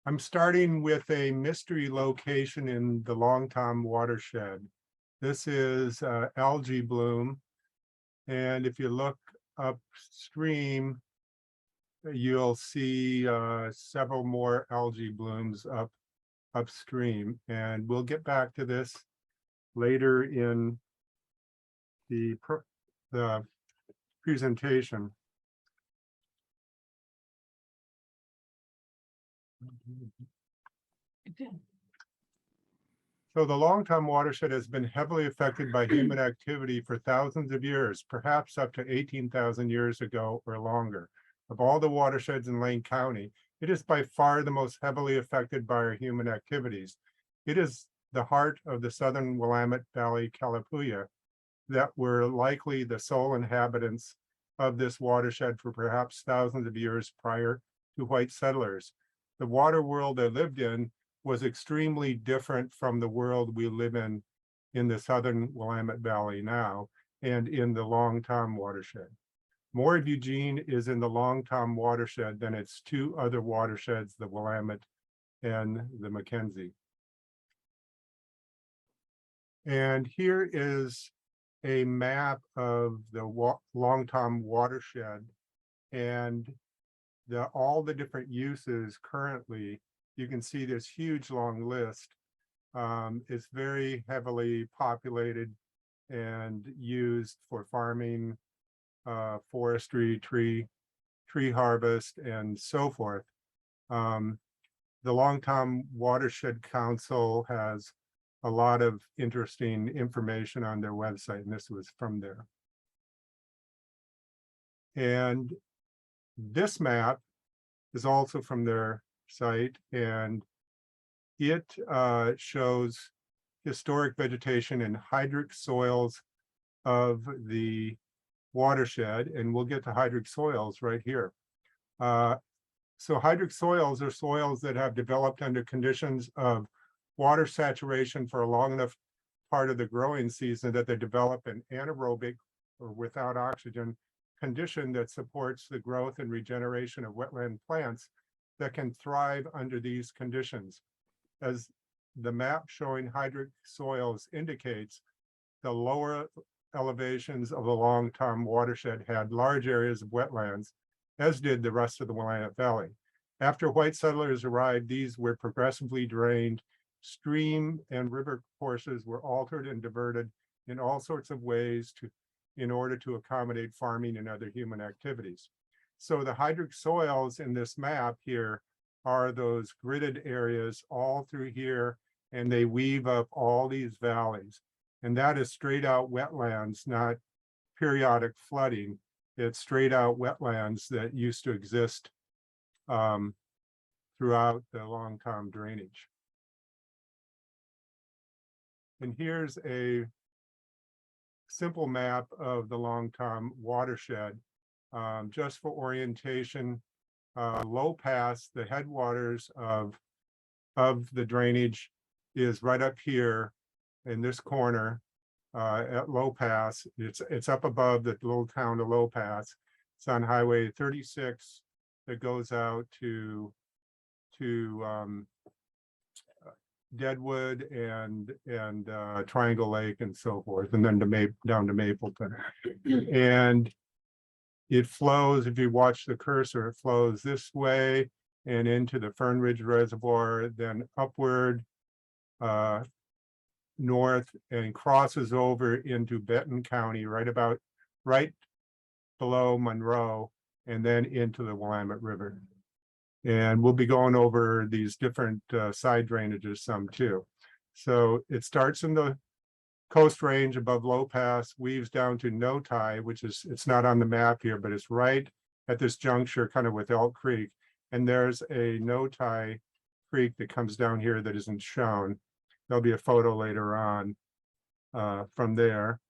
I'm starting with a mystery location in the Long Tom watershed. This is algae bloom, and if you look upstream, you'll see several more algae blooms upstream, and we'll get back to this later in the presentation. So the Long Tom watershed has been heavily affected by human activity for thousands of years, perhaps up to 18,000 years ago or longer. Of all the watersheds in Lane County, it is by far the most heavily affected by our human activities. It is the heart of the southern Willamette Valley Kalapuya that were likely the sole inhabitants of this watershed for perhaps thousands of years prior to white settlers. The water world they lived in was extremely different from the world we live in the southern Willamette Valley now and in the Long Tom watershed. More of Eugene is in the Long Tom watershed than its two other watersheds, the Willamette and the Mackenzie. And here is a map of the Long Tom watershed and all the different uses currently. You can see this huge long list. It's very heavily populated and used for farming, forestry, tree harvest, and so forth. The Long Tom Watershed Council has a lot of interesting information on their website, and this was from there. And this map is also from their site, and it shows historic vegetation and hydric soils of the watershed, and we'll get to hydric soils right here. So hydric soils are soils that have developed under conditions of water saturation for a long enough part of the growing season that they develop an anaerobic or without oxygen condition that supports the growth and regeneration of wetland plants that can thrive under these conditions. As the map showing hydric soils indicates, the lower elevations of the Long Tom watershed had large areas of wetlands, as did the rest of the Willamette Valley. After white settlers arrived, these were progressively drained. Stream and river courses were altered and diverted in all sorts of ways in order to accommodate farming and other human activities. So the hydric soils in this map here are those gridded areas all through here, and they weave up all these valleys. And that is straight out wetlands, not periodic flooding. It's straight out wetlands that used to exist throughout the Long Tom drainage. And here's a simple map of the Long Tom watershed, just for orientation. Low Pass, the headwaters of the drainage, is right up here in this corner at Low Pass. It's up above the little town of Low Pass. It's on Highway 36 that goes out to Deadwood and Triangle Lake and so forth, and then down to Mapleton. And it flows, if you watch the cursor, it flows this way and into the Fern Ridge Reservoir, then upward north and crosses over into Benton County, right below Monroe, and then into the Willamette River. And we'll be going over these different side drainages some too. So it starts in the Coast Range above Low Pass, weaves down to Notai, which is, it's not on the map here, but it's right at this juncture kind of with Elk Creek. And there's a Notai Creek that comes down here that isn't shown. There'll be a photo later on from there.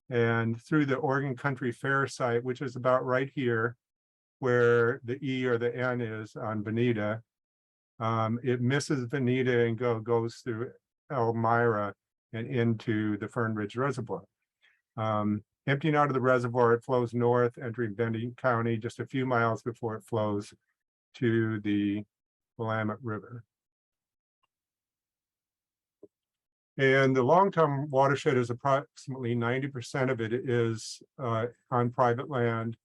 And through the Oregon Country Fair site, which is about right here, where the E or the N is on Veneta. It misses Veneta and goes through Elmira and into the Fern Ridge Reservoir. Emptying out of the reservoir, it flows north, entering Benton County just a few miles before it flows to the Willamette River. And the long-term watershed is approximately 90% of it is on private land.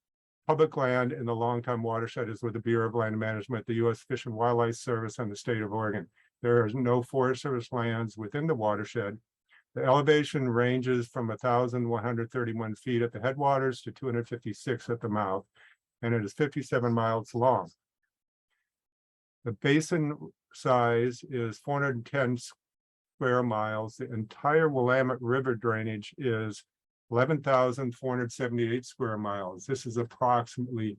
Public land in the long-term watershed is with the Bureau of Land Management, the U.S. Fish and Wildlife Service, and the state of Oregon. There are no Forest Service lands within the watershed. The elevation ranges from 1,131 feet at the headwaters to 256 at the mouth, and it is 57 miles long. The basin size is 410 square miles. The entire Willamette River drainage is 11,478 square miles. This is approximately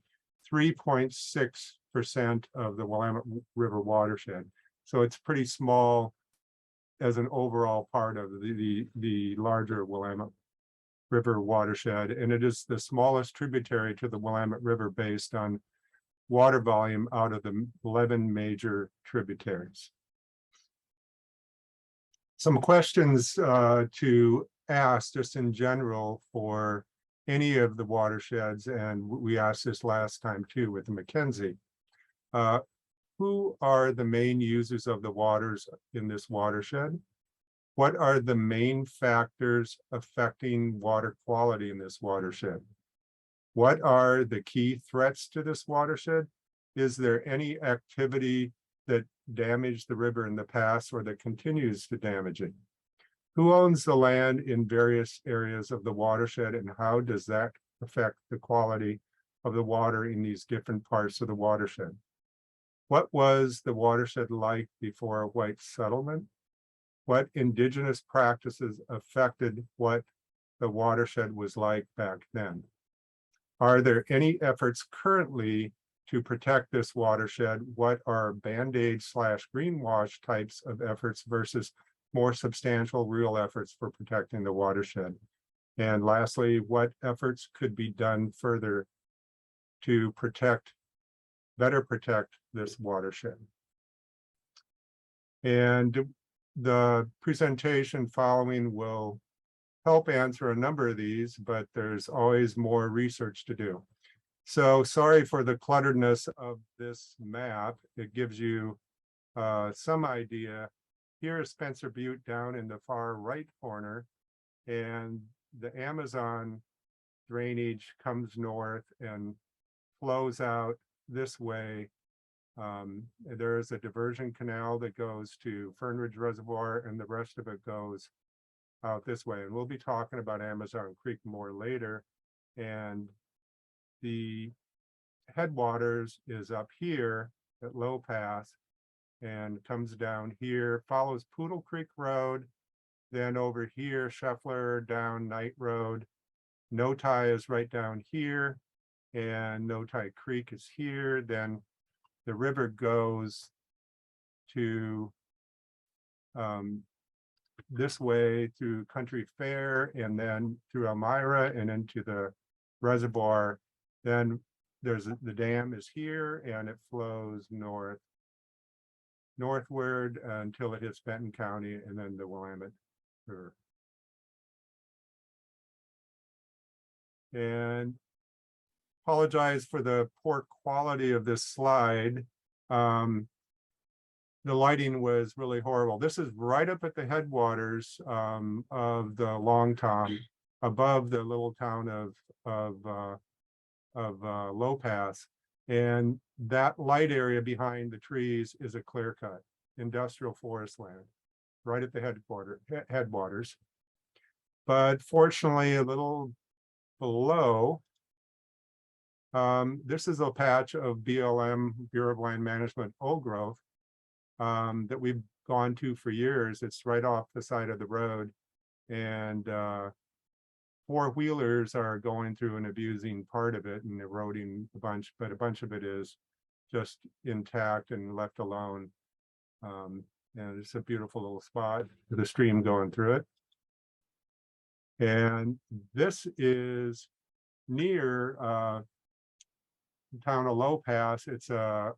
3.6% of the Willamette River watershed. So it's pretty small as an overall part of the larger Willamette River watershed. And it is the smallest tributary to the Willamette River based on water volume out of the 11 major tributaries. Some questions to ask just in general for any of the watersheds, and we asked this last time too with the Mackenzie. Who are the main users of the waters in this watershed? What are the main factors affecting water quality in this watershed? What are the key threats to this watershed? Is there any activity that damaged the river in the past or that continues to damage it? Who owns the land in various areas of the watershed, and how does that affect the quality of the water in these different parts of the watershed? What was the watershed like before white settlement? What indigenous practices affected what the watershed was like back then? Are there any efforts currently to protect this watershed? What are Band-Aid / greenwash types of efforts versus more substantial real efforts for protecting the watershed? And lastly, what efforts could be done further to better protect this watershed? And the presentation following will help answer a number of these, but there's always more research to do. So sorry for the clutteredness of this map. It gives you some idea. Here is Spencer Butte down in the far right corner, and the Amazon drainage comes north and flows out this way. There is a diversion canal that goes to Fern Ridge Reservoir, and the rest of it goes out this way. And we'll be talking about Amazon Creek more later. And the headwaters is up here at Low Pass and comes down here, follows Poodle Creek Road, then over here, Scheffler down Knight Road. Notai is right down here, and Notai Creek is here. Then the river goes to this way through Country Fair, and then through Elmira and into the reservoir. Then there's the dam is here, and it flows northward until it hits Benton County, and then the Willamette River. And apologize for the poor quality of this slide. The lighting was really horrible. This is right up at the headwaters of the Long Tom, above the little town of Low Pass. And that light area behind the trees is a clear cut industrial forest land right at the headwaters. But fortunately, a little below, this is a patch of BLM, Bureau of Land Management, old growth that we've gone to for years. It's right off the side of the road, and four-wheelers are going through and abusing part of it and eroding a bunch, but a bunch of it is just intact and left alone. And it's a beautiful little spot with a stream going through it. And this is near town of Low Pass. It's a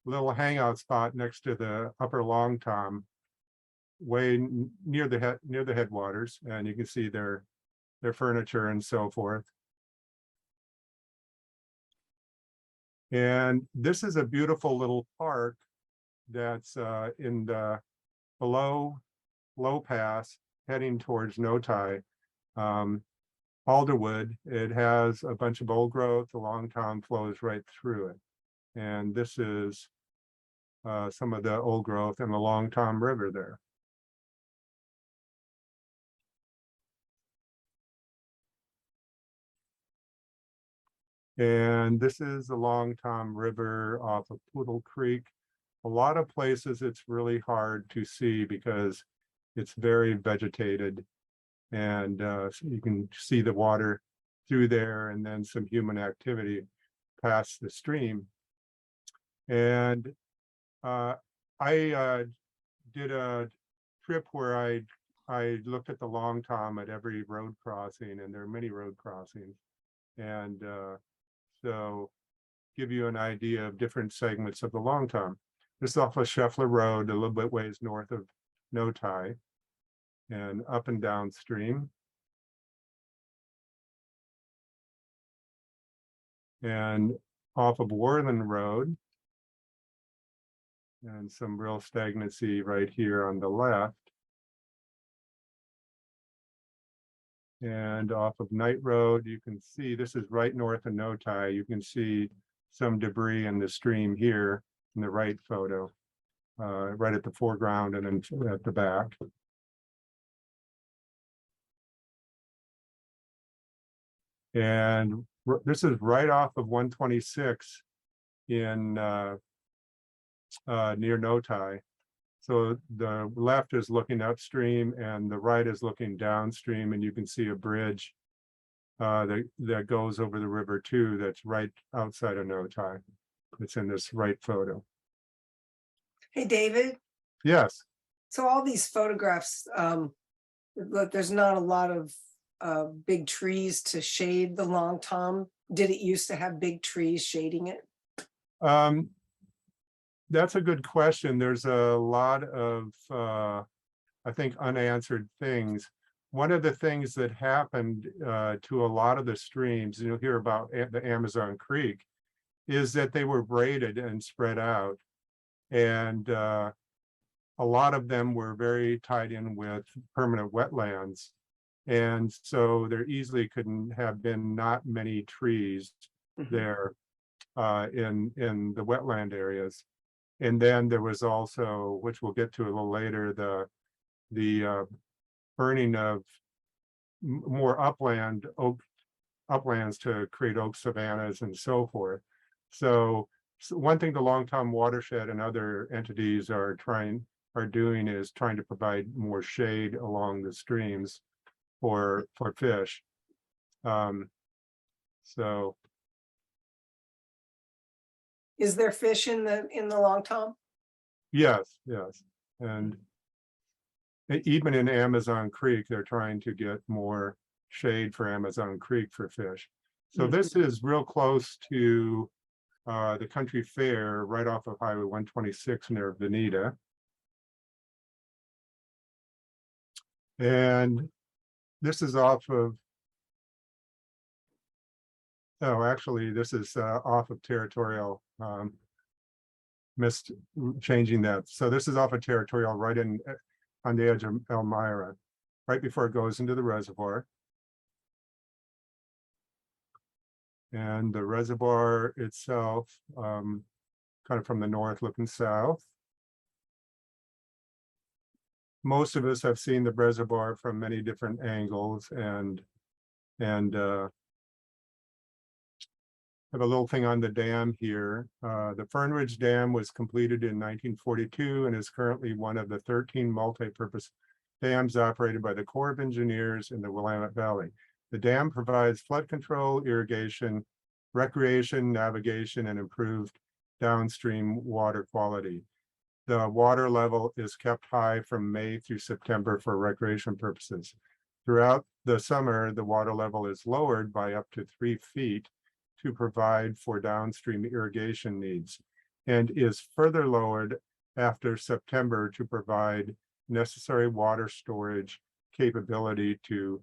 little hangout spot next to the Upper Long Tom, way near the headwaters, and you can see their furniture and so forth. And this is a beautiful little park that's in the below low pass heading towards Notai. Alderwood, it has a bunch of old growth. The Long Tom flows right through it. And this is some of the old growth in the Long Tom River there. And this is the Long Tom River off of Poodle Creek. A lot of places it's really hard to see because it's very vegetated, and so you can see the water through there, and then some human activity past the stream. And I did a trip where I looked at the Long Tom at every road crossing, and there are many road crossings, and so give you an idea of different segments of the Long Tom. This is off of Scheffler Road, a little bit ways north of Notai, and up and downstream. And off of Worland Road, and some real stagnancy right here on the left. And off of Knight Road, you can see this is right north of Notai. You can see some debris in the stream here in the right photo, right at the foreground and then at the back. And this is right off of 126 in near Notai. So the left is looking upstream and the right is looking downstream, and you can see a bridge that goes over the river too, that's right outside of Notai. It's in this right photo. Hey, David. Yes. So all these photographs, look, there's not a lot of big trees to shade the Long Tom. Did it used to have big trees shading it? That's a good question. There's a lot of, I think, unanswered things. One of the things that happened to a lot of the streams, and you'll hear about the Amazon Creek, is that they were braided and spread out. And a lot of them were very tied in with permanent wetlands. And so there easily couldn't have been not many trees there in the wetland areas. And then there was also, which we'll get to a little later, the burning of more uplands to create oak savannas and so forth. So one thing the Long Tom Watershed and other entities are doing is trying to provide more shade along the streams for fish. So Is there fish in the Long Tom? yes, and even in Amazon Creek, they're trying to get more shade for Amazon Creek for fish. So this is real close to the country fair right off of Highway 126 near Veneta. And this is off of, oh, actually, this is off of Territorial, missed changing that. So this is off of Territorial right in on the edge of Elmira, right before it goes into the reservoir. And the reservoir itself, kind of from the north looking south. Most of us have seen the reservoir from many different angles, and have a little thing on the dam here. The Fern Ridge Dam was completed in 1942 and is currently one of the 13 multi-purpose dams operated by the Corps of Engineers in the Willamette Valley. The dam provides flood control, irrigation, recreation, navigation, and improved downstream water quality. The water level is kept high from May through September for recreation purposes. Throughout the summer, the water level is lowered by up to 3 feet to provide for downstream irrigation needs, and is further lowered after September to provide necessary water storage capability to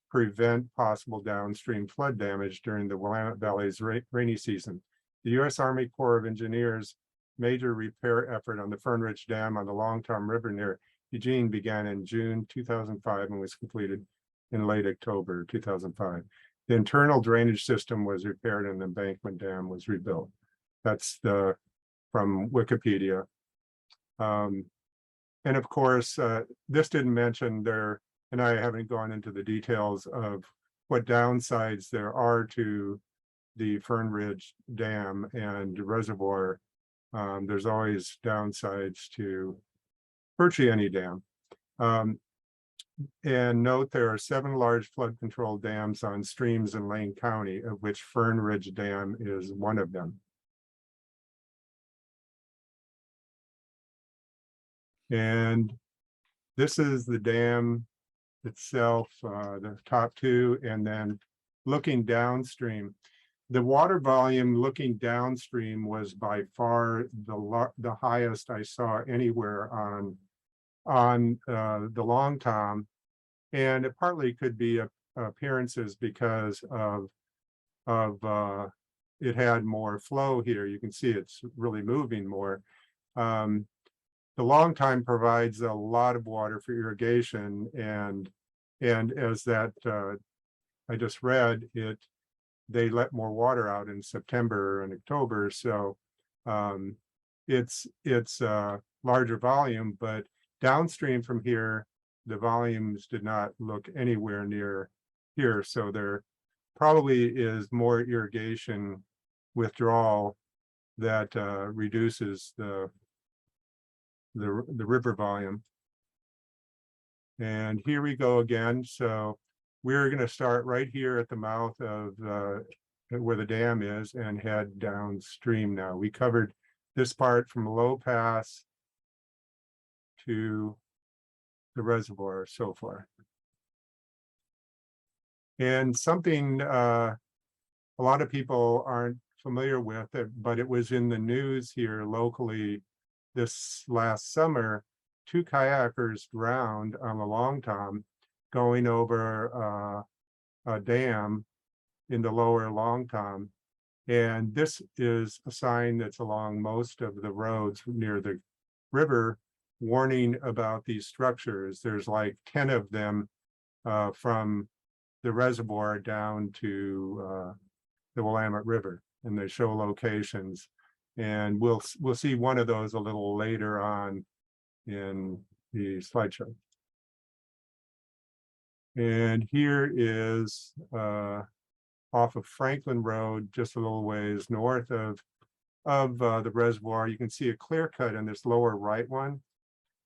prevent possible downstream flood damage during the Willamette Valley's rainy season. The U.S. Army Corps of Engineers major repair effort on the Fern Ridge Dam on the Long Tom River near Eugene began in June 2005 and was completed in late October 2005. The internal drainage system was repaired and the embankment dam was rebuilt. That's from Wikipedia. And of course, this didn't mention there, and I haven't gone into the details of what downsides there are to the Fern Ridge Dam and reservoir. There's always downsides to virtually any dam. And note there are 7 large flood control dams on streams in Lane County, of which Fern Ridge Dam is one of them. And this is the dam itself, the top 2, and then looking downstream. The water volume looking downstream was by far the highest I saw anywhere on the Long Tom, and it partly could be appearances because of it had more flow here. You can see it's really moving more. The Long Tom provides a lot of water for irrigation, and as that I just read, they let more water out in September and October, so it's larger volume, but downstream from here, the volumes did not look anywhere near here, so there probably is more irrigation withdrawal that reduces the river volume. And here we go again. So we're going to start right here at the mouth of where the dam is and head downstream now. We covered this part from Low Pass to the reservoir so far. And something a lot of people aren't familiar with it, but it was in the news here locally this last summer. 2 kayakers drowned on the Long Tom going over a dam in the lower Long Tom. And this is a sign that's along most of the roads near the river, warning about these structures. There's like 10 of them from the reservoir down to the Willamette River, and they show locations. And we'll see one of those a little later on in the slideshow. And here is off of Franklin Road, just a little ways north of the reservoir. You can see a clear cut in this lower right one,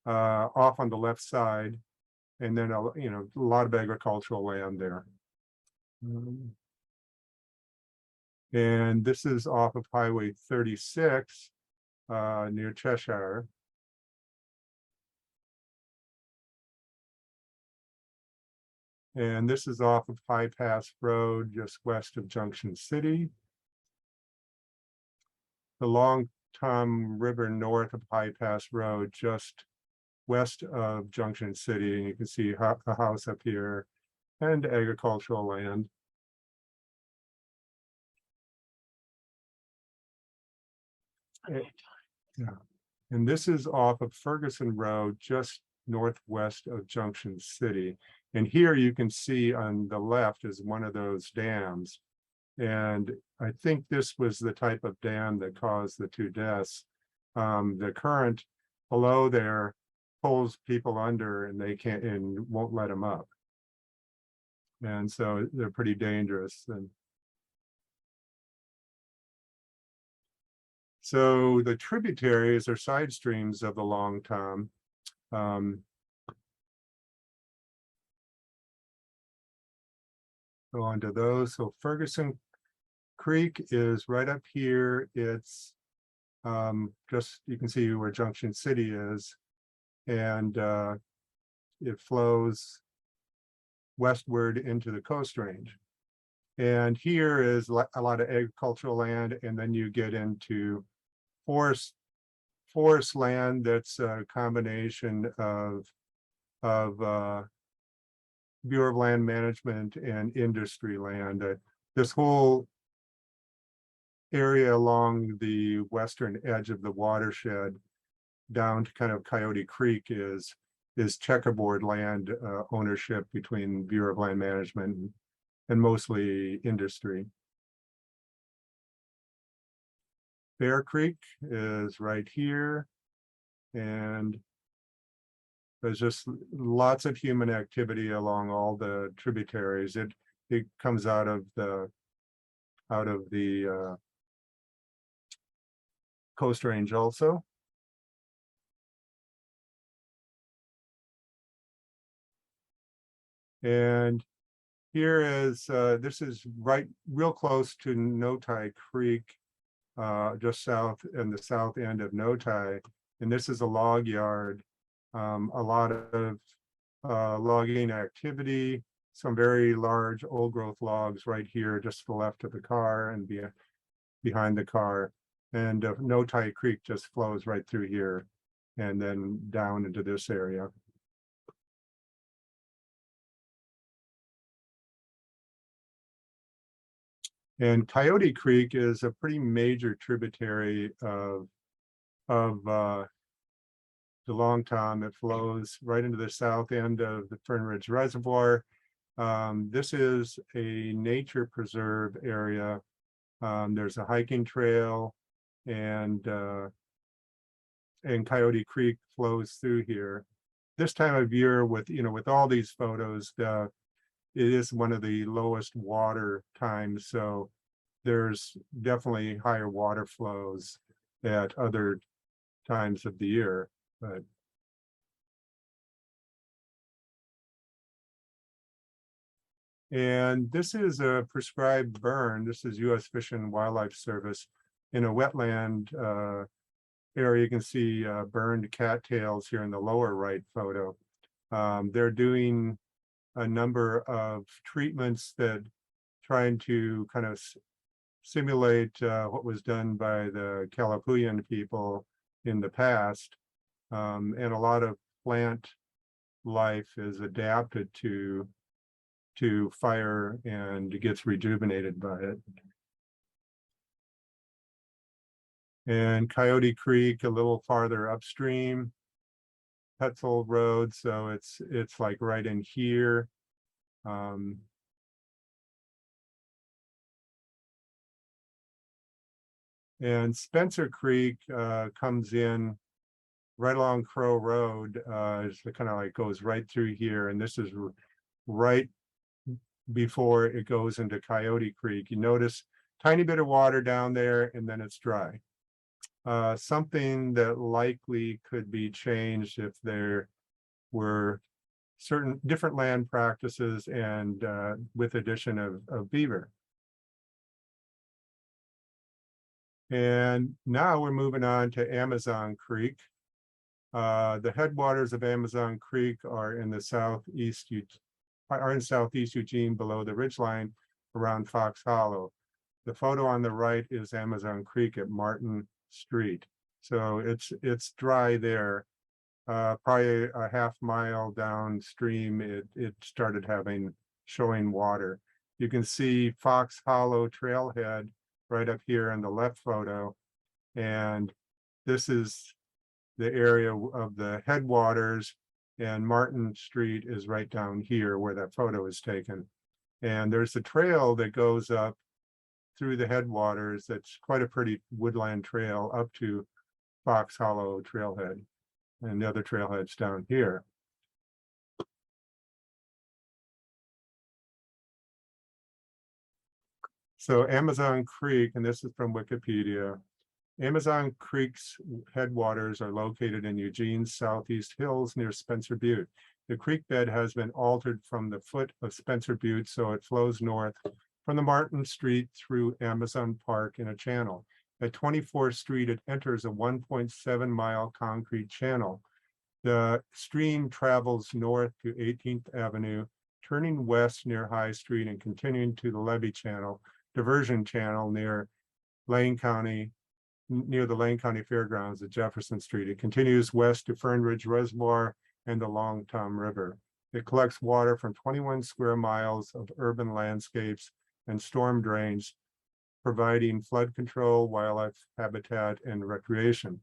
off on the left side, and then a lot of agricultural land there. And this is off of Highway 36 near Cheshire. And this is off of High Pass Road, just west of Junction City. The Long Tom River north of High Pass Road, just west of Junction City. And you can see a house up here and agricultural land. Yeah. And this is off of Ferguson Road, just northwest of Junction City. And here you can see on the left is one of those dams. And I think this was the type of dam that caused the 2 deaths. The current below there pulls people under, and they can't and won't let them up. And so they're pretty dangerous. And so the tributaries or side streams of the Long Tom, go on to those. So Ferguson Creek is right up here. It's just, you can see where Junction City is, and it flows westward into the Coast Range. And here is a lot of agricultural land, and then you get into forest land that's a combination of Bureau of Land Management and industry land. This whole area along the western edge of the watershed down to kind of Coyote Creek is checkerboard land ownership between Bureau of Land Management and mostly industry. Bear Creek is right here, and there's just lots of human activity along all the tributaries. It comes out of the Coast Range also. And here is this is real close to Notai Creek, just south in the south end of Notai, and this is a log yard. A lot of logging activity, some very large old growth logs right here just to the left of the car and behind the car. And Notai Creek just flows right through here and then down into this area. And Coyote Creek is a pretty major tributary of the Long Tom. It flows right into the south end of the Fern Ridge Reservoir. This is a nature preserve area. There's a hiking trail, and Coyote Creek flows through here. This time of year, with all these photos, it is one of the lowest water times, so there's definitely higher water flows at other times of the year. But and this is a prescribed burn. This is U.S. Fish and Wildlife Service in a wetland area. You can see burned cattails here in the lower right photo. They're doing a number of treatments that trying to kind of simulate what was done by the Kalapuyan people in the past. And a lot of plant life is adapted to fire and gets rejuvenated by it. And Coyote Creek a little farther upstream, Petzel Road, so it's like right in here. And Spencer Creek comes in right along Crow Road. It kind of like goes right through here, and this is right before it goes into Coyote Creek. You notice tiny bit of water down there, and then it's dry. Something that likely could be changed if there were certain different land practices and with addition of beaver. And now we're moving on to Amazon Creek. The headwaters of Amazon Creek are in the southeast Eugene below the ridgeline around Fox Hollow. The photo on the right is Amazon Creek at Martin Street. So it's dry there. Probably a half mile downstream, it started showing water. You can see Fox Hollow trailhead right up here in the left photo, and this is the area of the headwaters, and Martin Street is right down here where that photo is taken. And there's a trail that goes up through the headwaters that's quite a pretty woodland trail up to Fox Hollow trailhead, and the other trailheads down here. So Amazon Creek, and this is from Wikipedia, Amazon Creek's headwaters are located in Eugene's southeast hills near Spencer Butte. The creek bed has been altered from the foot of Spencer Butte, so it flows north from the Martin Street through Amazon Park in a channel. At 24th Street, it enters a 1.7 mile concrete channel. The stream travels north to 18th Avenue, turning west near High Street and continuing to the Levee Channel, diversion channel near Lane County, near the Lane County Fairgrounds at Jefferson Street. It continues west to Fern Ridge Reservoir and the Long Tom River. It collects water from 21 square miles of urban landscapes and storm drains providing flood control, wildlife habitat, and recreation.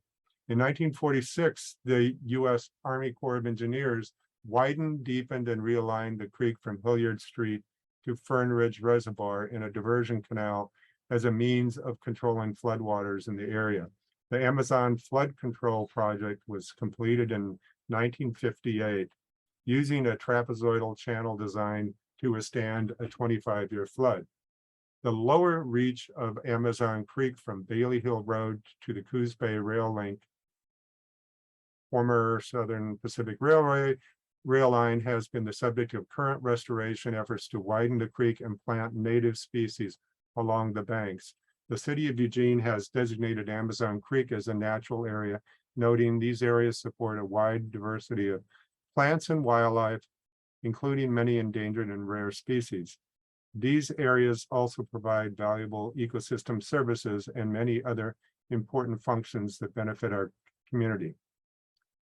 In 1946, the U.S. Army Corps of Engineers widened, deepened, and realigned the creek from Hilliard Street to Fern Ridge Reservoir in a diversion canal as a means of controlling floodwaters in the area. The Amazon Flood Control Project was completed in 1958 using a trapezoidal channel design to withstand a 25-year flood. The lower reach of Amazon Creek from Bailey Hill Road to the Coos Bay Rail Link, former Southern Pacific Railway rail line, has been the subject of current restoration efforts to widen the creek and plant native species along the banks. The city of Eugene has designated Amazon Creek as a natural area, noting these areas support a wide diversity of plants and wildlife, including many endangered and rare species. These areas also provide valuable ecosystem services and many other important functions that benefit our community.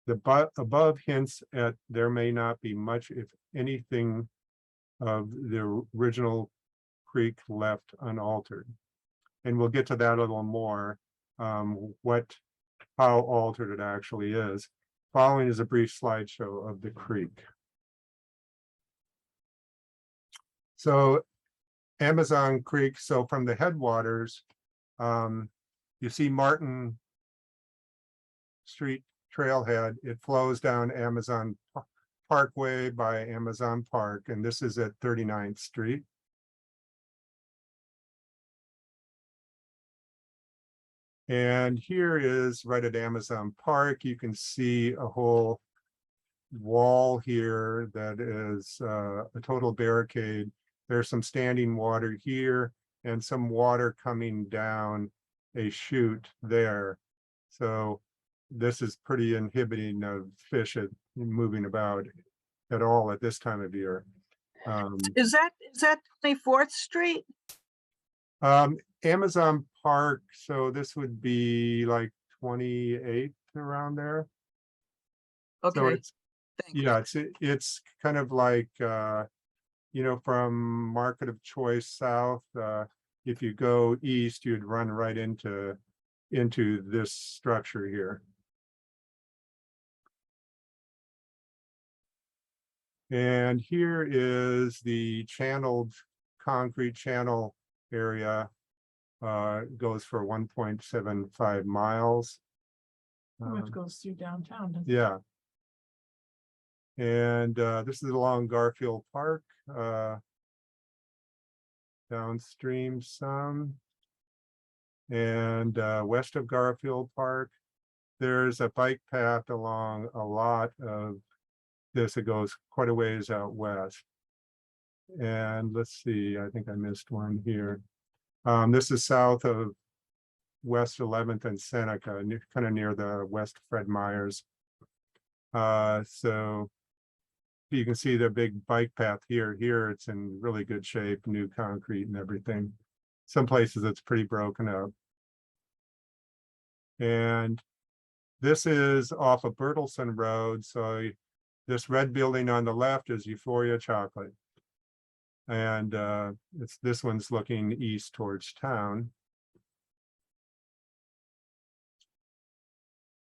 The above hints at there may not be much, if anything, of the original creek left unaltered. And we'll get to that a little more, how altered it actually is. Following is a brief slideshow of the creek. So Amazon Creek, so from the headwaters, you see Martin Street trailhead. It flows down Amazon Parkway by Amazon Park, and this is at 39th Street. And here is right at Amazon Park. You can see a whole wall here that is a total barricade. There's some standing water here and some water coming down a chute there. So this is pretty inhibiting of fish moving about at all at this time of year. Is that 24th Street? Amazon Park, so this would be like 28th around there. Okay. So it's, thanks. yeah, it's kind of like from Market of Choice south. If you go east, you'd run right into this structure here. And here is the channeled concrete channel area. Goes for 1.75 miles. Which goes through downtown. doesn't it? Yeah. And this is along Garfield Park, downstream some. And west of Garfield Park, there's a bike path along a lot of this. It goes quite a ways out west. And let's see, I think I missed one here. This is south of West 11th and Seneca, kind of near the West Fred Meyers. So you can see the big bike path here. Here it's in really good shape, new concrete and everything. Some places it's pretty broken up. And this is off of Bertelson Road. So this red building on the left is Euphoria Chocolate. And this one's looking east towards town.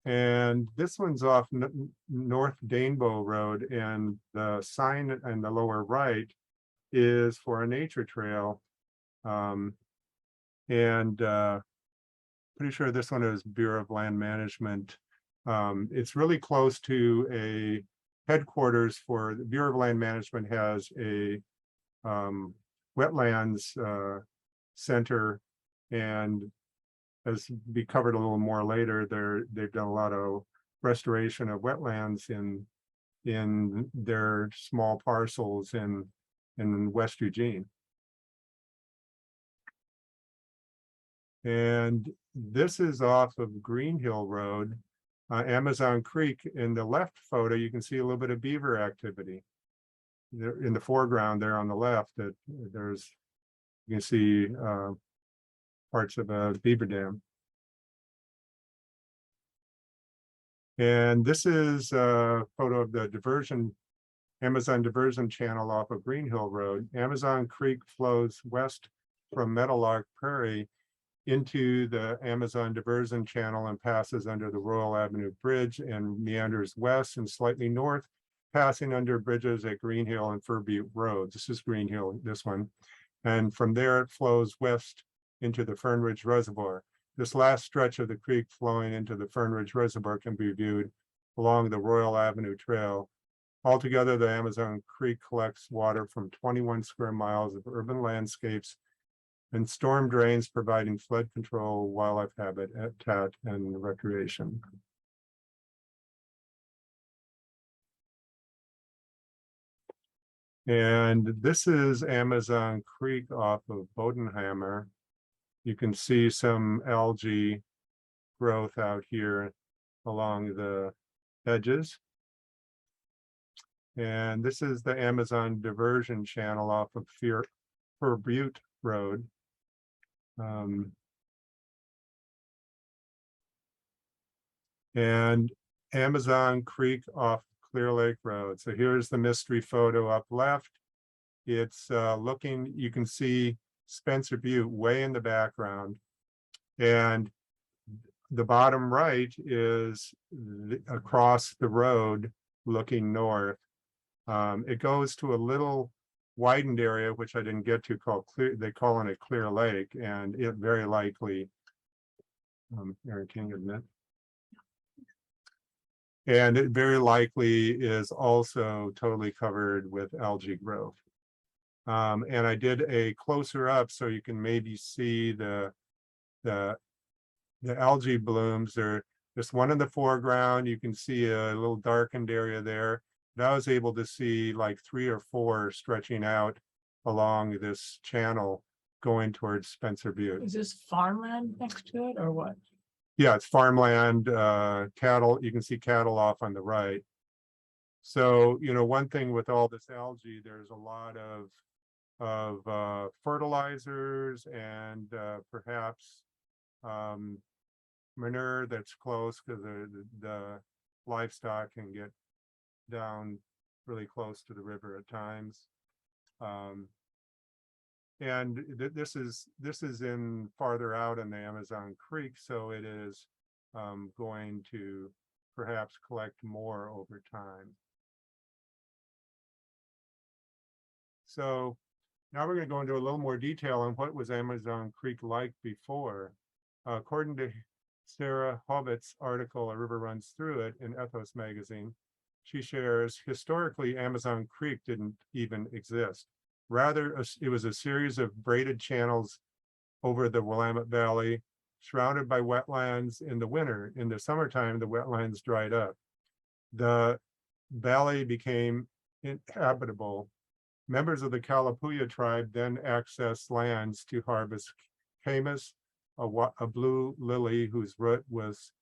And this one's off North Danebo Road, and the sign in the lower right is for a nature trail. Pretty sure this one is Bureau of Land Management. It's really close to a headquarters for the Bureau of Land Management. Has a wetlands center, and as be covered a little more later, they've done a lot of restoration of wetlands in their small parcels in West Eugene. And this is off of Green Hill Road, Amazon Creek. In the left photo, you can see a little bit of beaver activity. There in the foreground there on the left, that there's, you can see parts of a beaver dam. And this is a photo of the Amazon diversion channel off of Green Hill Road. Amazon Creek flows west from Meadowlark Prairie into the Amazon Diversion Channel and passes under the Royal Avenue Bridge and meanders west and slightly north, passing under bridges at Green Hill and Fir Butte Road. This is Green Hill, this one. And from there it flows west into the Fern Ridge Reservoir. This last stretch of the creek flowing into the Fern Ridge Reservoir can be viewed along the Royal Avenue Trail. Altogether, the Amazon Creek collects water from 21 square miles of urban landscapes and storm drains, providing flood control, wildlife habitat, and recreation. And this is Amazon Creek off of Bodenhammer. You can see some algae growth out here along the edges. And this is the Amazon Diversion Channel off of Fir Butte Road. And Amazon Creek off Clear Lake Road. So here's the mystery photo up left. It's looking, you can see Spencer Butte way in the background. And the bottom right is across the road looking north. It goes to a little widened area, which I didn't get to, called Clear, they call it Clear Lake, and it very likely, Aaron, can you admit? And it very likely is also totally covered with algae growth. And I did a closer up so you can maybe see the algae blooms. There's one in the foreground. You can see a little darkened area there. And I was able to see like 3 or 4 stretching out along this channel going towards Spencer Butte. Is this farmland next to it or what? Yeah, it's farmland, cattle. You can see cattle off on the right. So, you know, one thing with all this algae, there's a lot of fertilizers and perhaps manure that's close, because the livestock can get down really close to the river at times. And this is in farther out in the Amazon Creek, so it is going to perhaps collect more over time. So now we're going to go into a little more detail on what was Amazon Creek like before. According to Sarah Hobbit's article, A River Runs Through It, in Ethos magazine, she shares, historically, Amazon Creek didn't even exist. Rather, it was a series of braided channels over the Willamette Valley, surrounded by wetlands in the winter. In the summertime, the wetlands dried up. The valley became inhabitable. Members of the Kalapuya tribe then accessed lands to harvest camas, a blue lily whose root was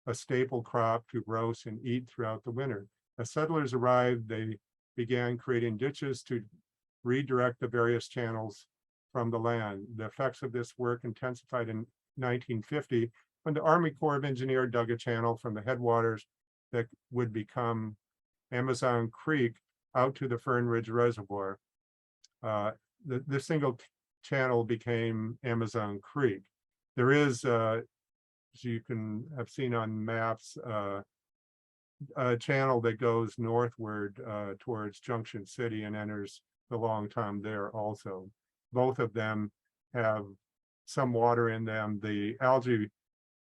a staple crop to roast and eat throughout the winter. As settlers arrived, they began creating ditches to redirect the various channels from the land. The effects of this work intensified in 1950 when the Army Corps of Engineers dug a channel from the headwaters that would become Amazon Creek out to the Fern Ridge Reservoir. The single channel became Amazon Creek. There is, as you can have seen on maps, a channel that goes northward towards Junction City and enters the Long Tom there also. Both of them have some water in them. The algae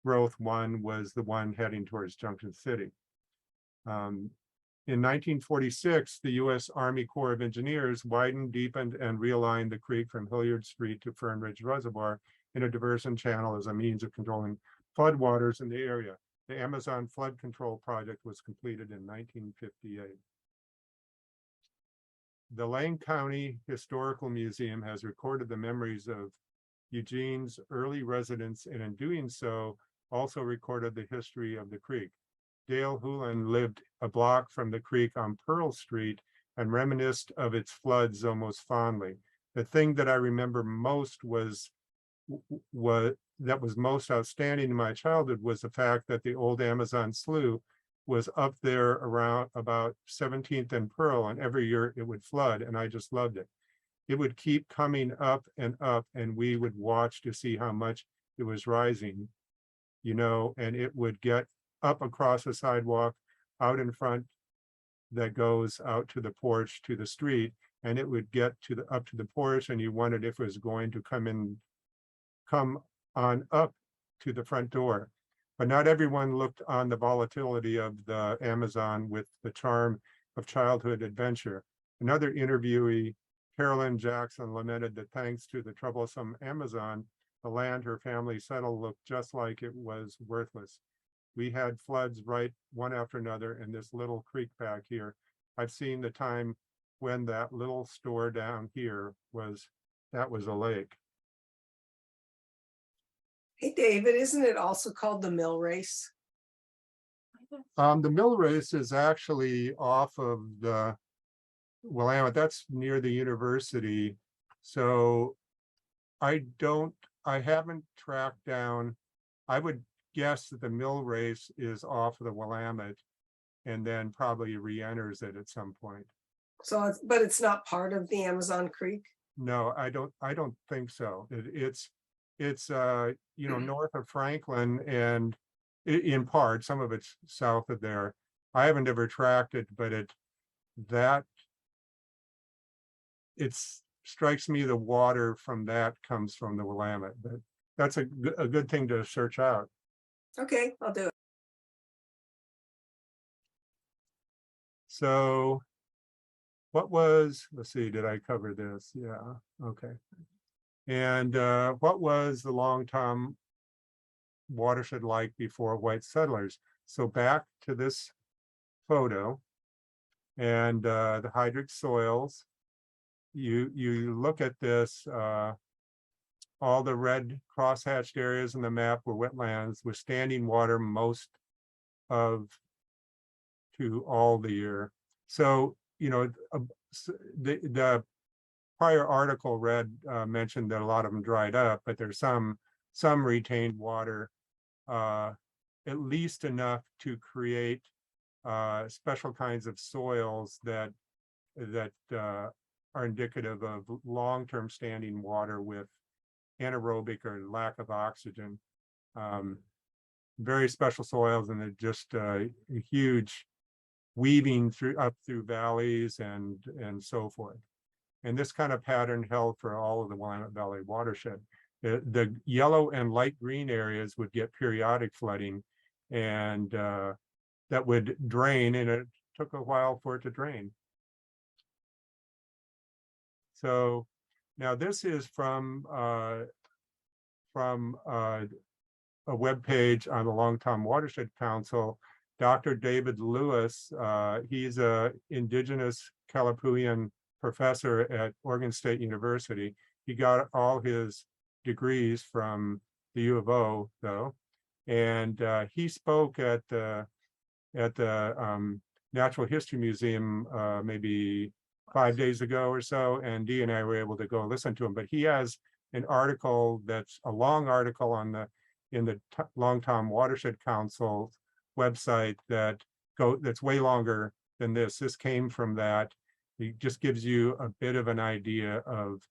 growth one was the one heading towards Junction City. In 1946, the U.S. Army Corps of Engineers widened, deepened, and realigned the creek from Hilliard Street to Fern Ridge Reservoir in a diversion channel as a means of controlling floodwaters in the area. The Amazon Flood Control Project was completed in 1958. The Lane County Historical Museum has recorded the memories of Eugene's early residents, and in doing so, also recorded the history of the creek. Dale Houlihan lived a block from the creek on Pearl Street and reminisced of its floods almost fondly. The thing that I remember most was most outstanding in my childhood was the fact that the old Amazon Slough was up there around about 17th and Pearl, and every year it would flood, and I just loved it. it would keep coming up, and we would watch to see how much it was rising, and it would get up across the sidewalk out in front that goes out to the porch to the street, and it would get up to the porch, and you wondered if it was going to come on up to the front door. But not everyone looked on the volatility of the Amazon with the charm of childhood adventure. Another interviewee, Carolyn Jackson, lamented that thanks to the troublesome Amazon, the land her family settled looked just like it was worthless. We had floods right one after another in this little creek back here. I've seen the time when that little store down here was a lake. Hey, David, isn't it also called the mill race? The mill race is actually off of the Willamette. That's near the university. So I haven't tracked down. I would guess that the mill race is off of the Willamette and then probably re-enters it at some point. So, but it's not part of the Amazon Creek? No, I don't think so. It's north of Franklin, and in part, some of it's south of there. I haven't ever tracked it, but it strikes me the water from that comes from the Willamette. But that's a good thing to search out. Okay, I'll do it. So let's see, did I cover this? Yeah, okay. And what was the Long Tom watershed like before white settlers? So back to this photo and the hydric soils. You look at this, all the red crosshatched areas in the map were wetlands with standing water most of to all the year. So, the prior article mentioned that a lot of them dried up, but there's some retained water, at least enough to create special kinds of soils that are indicative of long-term standing water with anaerobic or lack of oxygen. Very special soils, and they're just huge, weaving up through valleys and so forth. And this kind of pattern held for all of the Willamette Valley watershed. The yellow and light green areas would get periodic flooding, and that would drain, and it took a while for it to drain. So now this is from a web page on the Long Tom Watershed Council. Dr. David Lewis, he's a indigenous Kalapuyan professor at Oregon State University. He got all his degrees from the U of O, though, and he spoke at the Natural History Museum maybe 5 days ago or so, and Dee and I were able to go listen to him. But he has an article that's a long article in the Long Tom Watershed Council website that's way longer than this. This came from that. It just gives you a bit of an idea of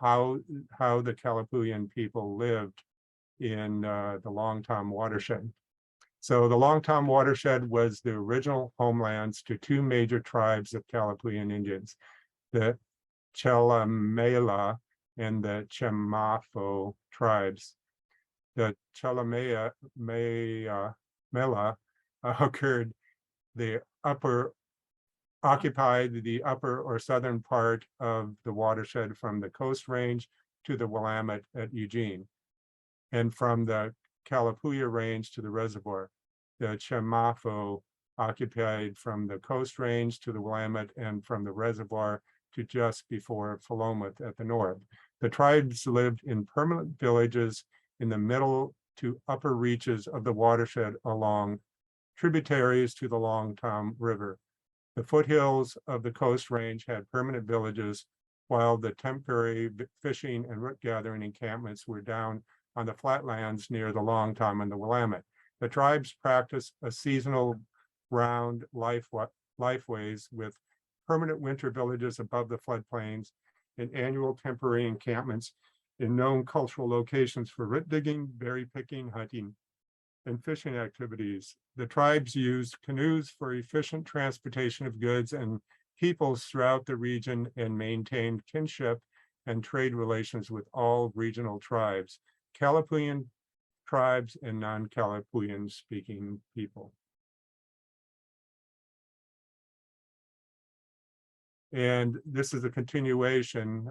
how the Kalapuyan people lived in the Long Tom Watershed. So the Long Tom Watershed was the original homelands to two major tribes of Kalapuyan Indians, the Chelamela and the Chemafo tribes. The Chelamela occupied the upper or southern part of the watershed from the Coast Range to the Willamette at Eugene, and from the Kalapuya Range to the reservoir. The Chemafo occupied from the Coast Range to the Willamette and from the reservoir to just before Philomath at the north. The tribes lived in permanent villages in the middle to upper reaches of the watershed along tributaries to the Long Tom River. The foothills of the Coast Range had permanent villages, while the temporary fishing and root gathering encampments were down on the flatlands near the Long Tom and the Willamette. The tribes practiced a seasonal round lifeways with permanent winter villages above the floodplains and annual temporary encampments in known cultural locations for root digging, berry picking, hunting, and fishing activities. The tribes used canoes for efficient transportation of goods and peoples throughout the region and maintained kinship and trade relations with all regional tribes, Kalapuyan tribes and non-Kalapuyan speaking people. And this is a continuation.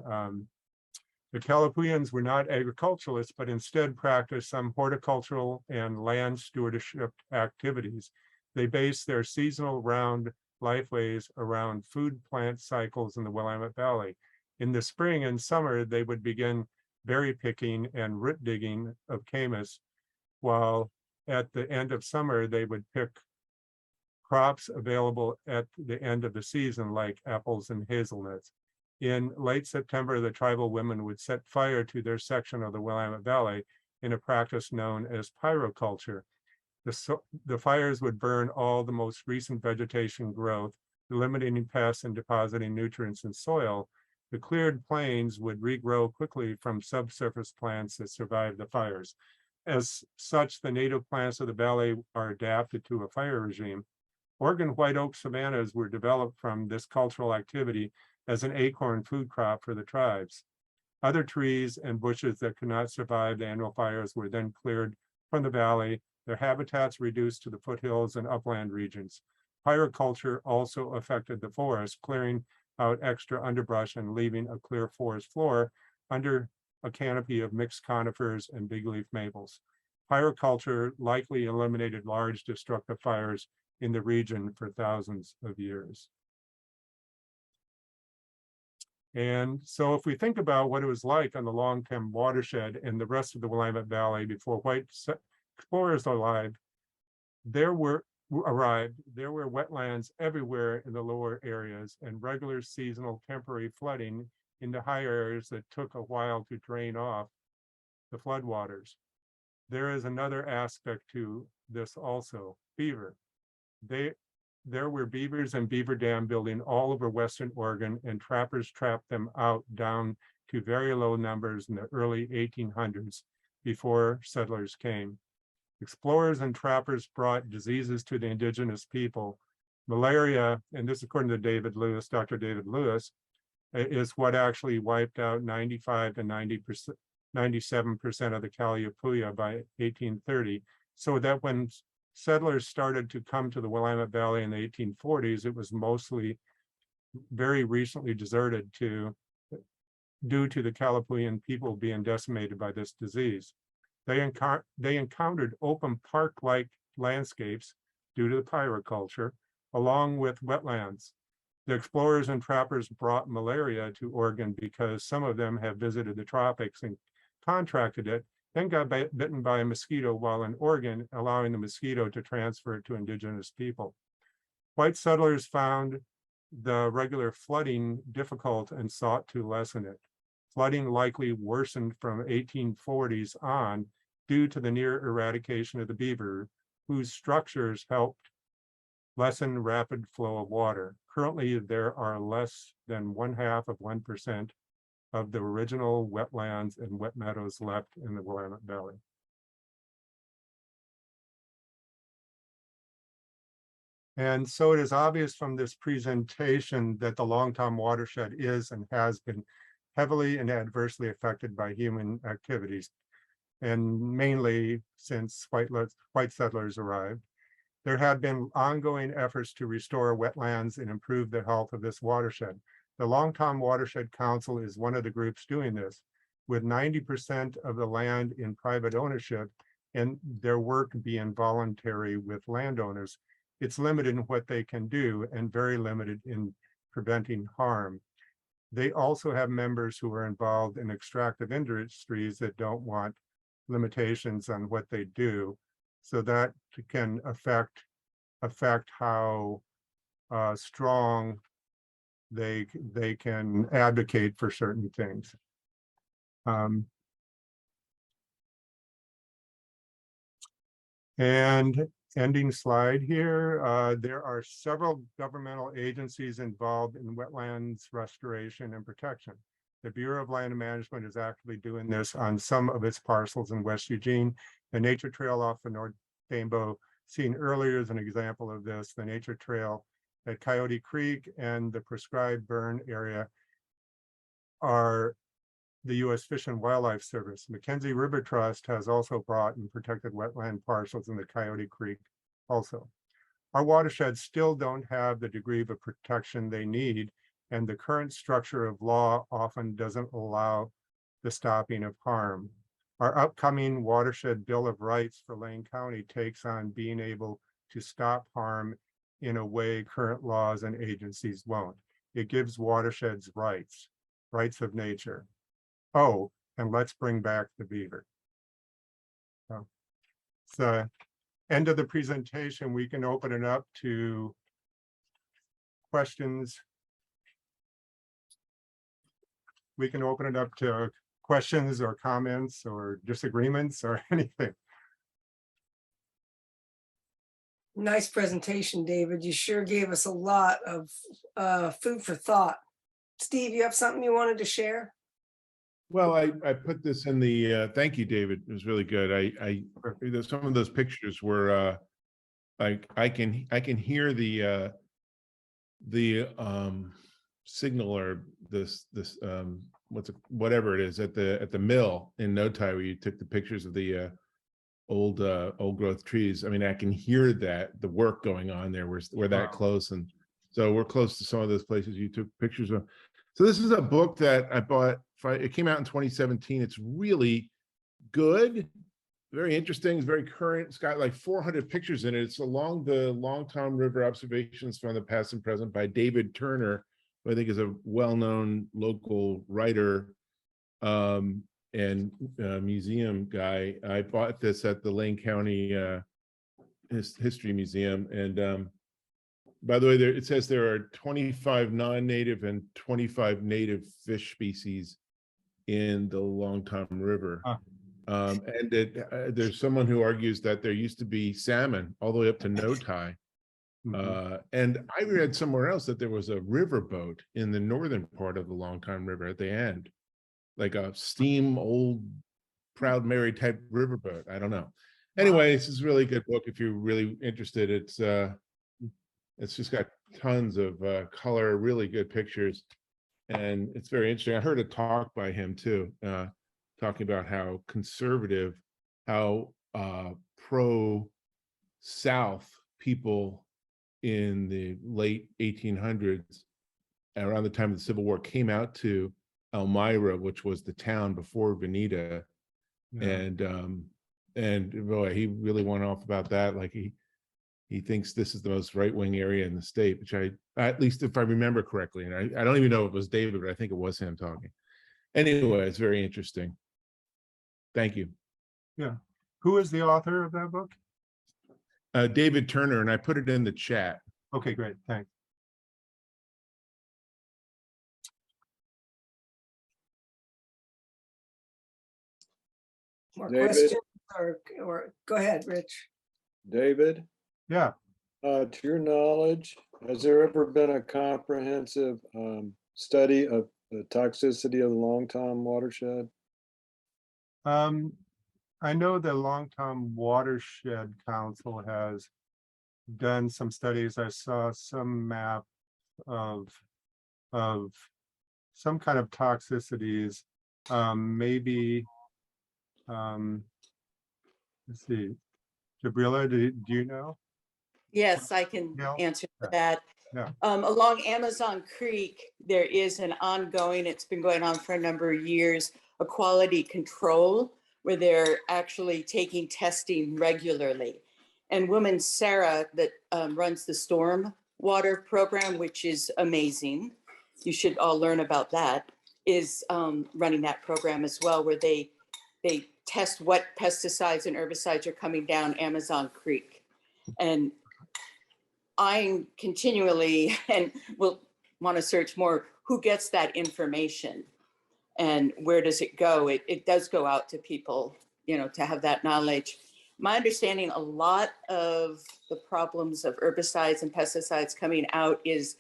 The Kalapuyans were not agriculturalists, but instead practiced some horticultural and land stewardship activities. They based their seasonal round lifeways around food plant cycles in the Willamette Valley. In the spring and summer, they would begin berry picking and root digging of camas, while at the end of summer, they would pick crops available at the end of the season, like apples and hazelnuts. In late September, the tribal women would set fire to their section of the Willamette Valley in a practice known as pyroculture. The fires would burn all the most recent vegetation growth, eliminating pests and depositing nutrients in soil. The cleared plains would regrow quickly from subsurface plants that survived the fires. As such, the native plants of the valley are adapted to a fire regime. Oregon white oak savannas were developed from this cultural activity as an acorn food crop for the tribes. Other trees and bushes that could not survive the annual fires were then cleared from the valley, their habitats reduced to the foothills and upland regions. Pyroculture also affected the forest, clearing out extra underbrush and leaving a clear forest floor under a canopy of mixed conifers and big leaf maples. Pyroculture likely eliminated large destructive fires in the region for thousands of years. And so if we think about what it was like on the Longtom Watershed and the rest of the Willamette Valley before white explorers arrived, there were wetlands everywhere in the lower areas and regular seasonal temporary flooding in the higher areas that took a while to drain off the floodwaters. There is another aspect to this also, beaver. There were beavers and beaver dam building all over Western Oregon, and trappers trapped them out down to very low numbers in the early 1800s before settlers came. Explorers and trappers brought diseases to the indigenous people. Malaria, and this according to David Lewis, Dr. David Lewis, is what actually wiped out 95 to 97% of the Kalapuya by 1830. So that when settlers started to come to the Willamette Valley in the 1840s, it was mostly very recently deserted due to the Kalapuyan people being decimated by this disease. They encountered open park-like landscapes due to the pyroculture, along with wetlands. The explorers and trappers brought malaria to Oregon because some of them have visited the tropics and contracted it, then got bitten by a mosquito while in Oregon, allowing the mosquito to transfer it to indigenous people. White settlers found the regular flooding difficult and sought to lessen it. Flooding likely worsened from 1840s on due to the near eradication of the beaver, whose structures helped lessen rapid flow of water. Currently, there are less than 0.5% of the original wetlands and wet meadows left in the Willamette Valley. And so it is obvious from this presentation that the Longtom Watershed is and has been heavily and adversely affected by human activities, and mainly since white settlers arrived. There have been ongoing efforts to restore wetlands and improve the health of this watershed. The Longtom Watershed Council is one of the groups doing this, with 90% of the land in private ownership and their work being voluntary with landowners. It's limited in what they can do and very limited in preventing harm. They also have members who are involved in extractive industries that don't want limitations on what they do. So that can affect how strong they can advocate for certain things. And ending slide here, there are several governmental agencies involved in wetlands restoration and protection. The Bureau of Land Management is actively doing this on some of its parcels in West Eugene. The nature trail off the North Rainbow, seen earlier as an example of this, the nature trail at Coyote Creek and the prescribed burn area are the U.S. Fish and Wildlife Service. Mackenzie River Trust has also brought and protected wetland parcels in the Coyote Creek also. Our watersheds still don't have the degree of protection they need, and the current structure of law often doesn't allow the stopping of harm. Our upcoming Watershed Bill of Rights for Lane County takes on being able to stop harm in a way current laws and agencies won't. It gives watersheds rights of nature. Oh, and let's bring back the beaver. So it's the end of the presentation. We can open it up to questions. We can open it up to questions or comments or disagreements or anything. Nice presentation, David. You sure gave us a lot of food for thought. Steve, you have something you wanted to share? Well, I put this in the, thank you, David. It was really good. Some of those pictures were, I can hear the signal or whatever it is at the mill in Notai where you took the pictures of the old growth trees. I mean, I can hear that the work going on there. We're that close, and so we're close to some of those places you took pictures of. So this is a book that I bought. It came out in 2017. It's really good, very interesting. It's very current. It's got like 400 pictures in it. It's along the Long Tom River observations from the past and present by David Turner, who I think is a well-known local writer and museum guy. I bought this at the Lane County History Museum, and by the way, it says there are 25 non-native and 25 native fish species in the Long Tom River. And there's someone who argues that there used to be salmon all the way up to Notai. And I read somewhere else that there was a riverboat in the northern part of the Long Tom River at the end, like a steam old Proud Mary type riverboat. I don't know. Anyway, this is a really good book if you're really interested. It's just got tons of color, really good pictures, and it's very interesting. I heard a talk by him too, talking about how conservative, how pro-South people in the late 1800s, around the time of the Civil War, came out to Elmira, which was the town before Veneta, and boy, he really went off about that. Like he thinks this is the most right-wing area in the state, which at least if I remember correctly, and I don't even know if it was David, but I think it was him talking. Anyway, it's very interesting. Thank you. Yeah. Who is the author of that book? David Turner, and I put it in the chat. Okay, great. Thanks. More David? questions or go ahead, Rich. David, Yeah. to your knowledge, has there ever been a comprehensive study of the toxicity of the Long Tom watershed? I know the Long Tom Watershed Council has done some studies. I saw some map of some kind of toxicities. Maybe let's see. Gabriela, do you know? Yes, I can Yeah. answer Yeah. that. Yeah. Along Amazon Creek, there is an ongoing, it's been going on for a number of years, a quality control where they're actually taking testing regularly. And woman Sarah that runs the storm water program, which is amazing. You should all learn about that, is running that program as well, where they test what pesticides and herbicides are coming down Amazon Creek. And I'm continually, and will want to search more, who gets that information and where does it go? It does go out to people, you know, to have that knowledge. My understanding, a lot of the problems of herbicides and pesticides coming out is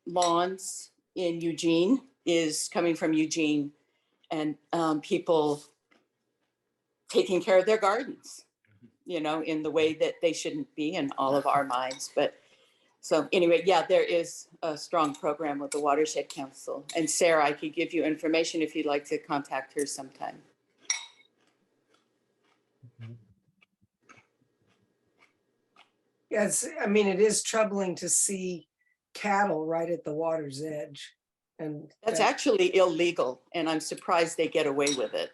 lawns in Eugene, is coming from Eugene and people taking care of their gardens, you know, in the way that they shouldn't be in all of our minds. But so anyway, yeah, there is a strong program with the Watershed Council. And Sarah, I could give you information if you'd like to contact her sometime. Yes, I mean, it is troubling to see cattle right at the water's edge. And That's actually illegal, and I'm surprised they get away with it.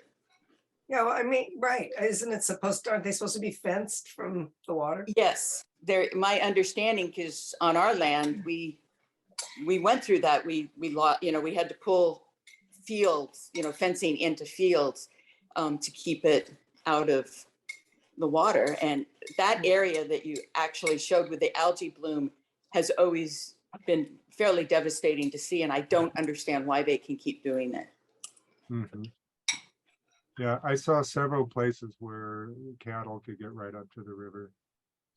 yeah, well, I mean, right, isn't it supposed to, aren't they supposed to be fenced from the water? Yes, there, my understanding, because on our land, we went through that. We lost, you know, we had to pull fields, you know, fencing into fields to keep it out of the water. And that area that you actually showed with the algae bloom has always been fairly devastating to see. And I don't understand why they can keep doing it. Mhm. Yeah, I saw several places where cattle could get right up to the river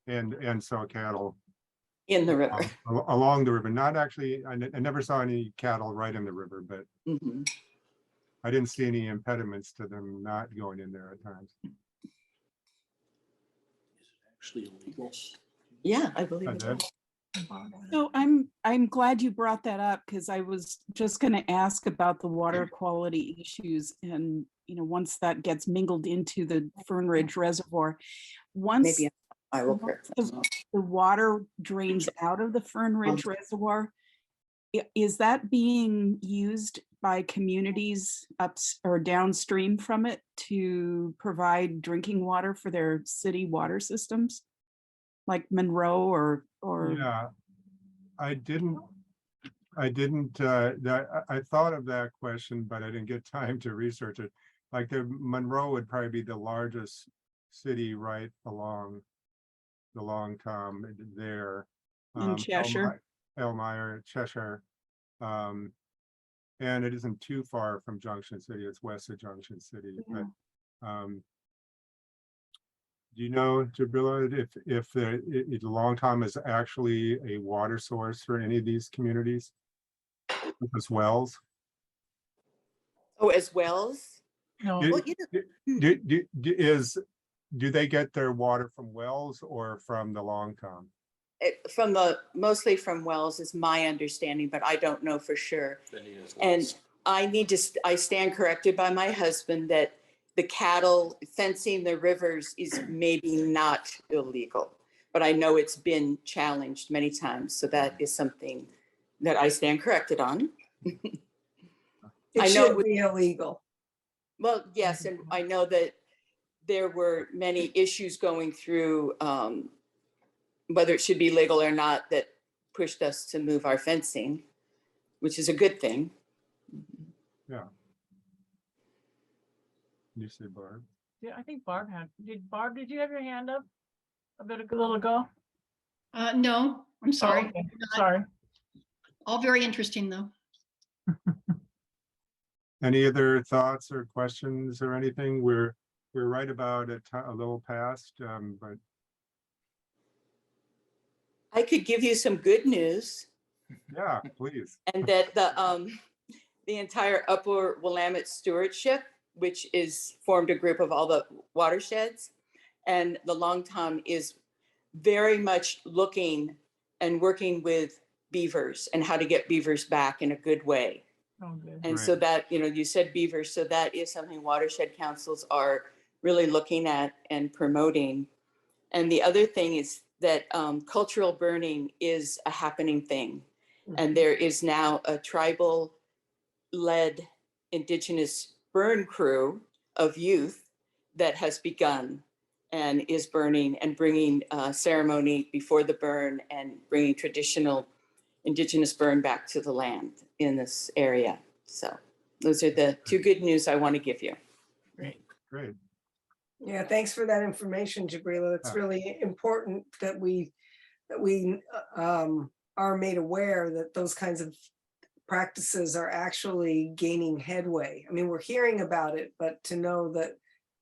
and saw cattle In the river. along the river. Not actually, I never saw any cattle right in the river, but Mhm. I didn't see any impediments to them not going in there at times. Actually illegal. Yeah, I believe I it did. is. So I'm glad you brought that up because I was just going to ask about the water quality issues. And, you know, once that gets mingled into the Fern Ridge Reservoir, once Maybe I will correct that. the water drains out of the Fern Ridge Reservoir, is that being used by communities up or downstream from it to provide drinking water for their city water systems? Like Monroe or Yeah, I didn't, I thought of that question, but I didn't get time to research it. Like the Monroe would probably be the largest city right along the Long Tom there. in Cheshire. Elmira, Cheshire. And it isn't too far from Junction City. It's west of Junction City. Yeah. But do you know, Jabrilla, if the Long Tom is actually a water source for any of these communities? As wells? Oh, as wells? No, Do, Well, you know, do they get their water from wells or from the Long Tom? from mostly from wells is my understanding, but I don't know for sure. And I stand corrected by my husband that the cattle fencing the rivers is maybe not illegal, but I know it's been challenged many times. So that is something that I stand corrected on. It I know should be illegal. Well, yes, and I know that there were many issues going through whether it should be legal or not that pushed us to move our fencing, which is a good thing. Yeah. You say Barb? yeah, I think Barb did you have your hand up a little ago? No, I'm Oh, sorry. okay. Sorry. All very interesting, though. Any other thoughts or questions or anything? We're right about a little past, but I could give you some good news, yeah, please. and that the entire Upper Willamette Stewardship, which is formed a group of all the watersheds, and the Long Tom is very much looking and working with beavers and how to get beavers back in a good way. Oh, good. And Right. so that, you know, you said beavers, so that is something watershed councils are really looking at and promoting. And the other thing is that cultural burning is a happening thing. And there is now a tribal-led indigenous burn crew of youth that has begun and is burning and bringing ceremony before the burn and bringing traditional indigenous burn back to the land in this area. So those are the two good news I want to give you. Great. Great. Yeah, thanks for that information, Jabrila. It's Yeah. really important that we are made aware that those kinds of practices are actually gaining headway. I mean, we're hearing about it, but to know that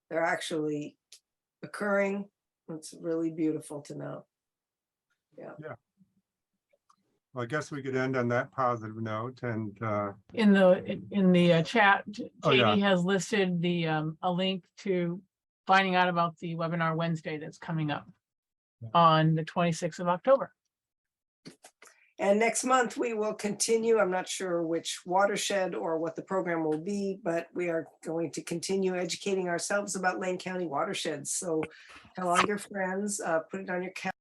they're actually occurring, it's really beautiful to know. Yeah. Yeah. Well, I guess we could end on that positive note and, In the chat, Oh, yeah. Katie has listed a link to finding out about the webinar Wednesday that's coming up on the 26th of October. And next month, we will continue. I'm not sure which watershed or what the program will be, but we are going to continue educating ourselves about Lane County watersheds. So tell all your friends, put it on your calendar.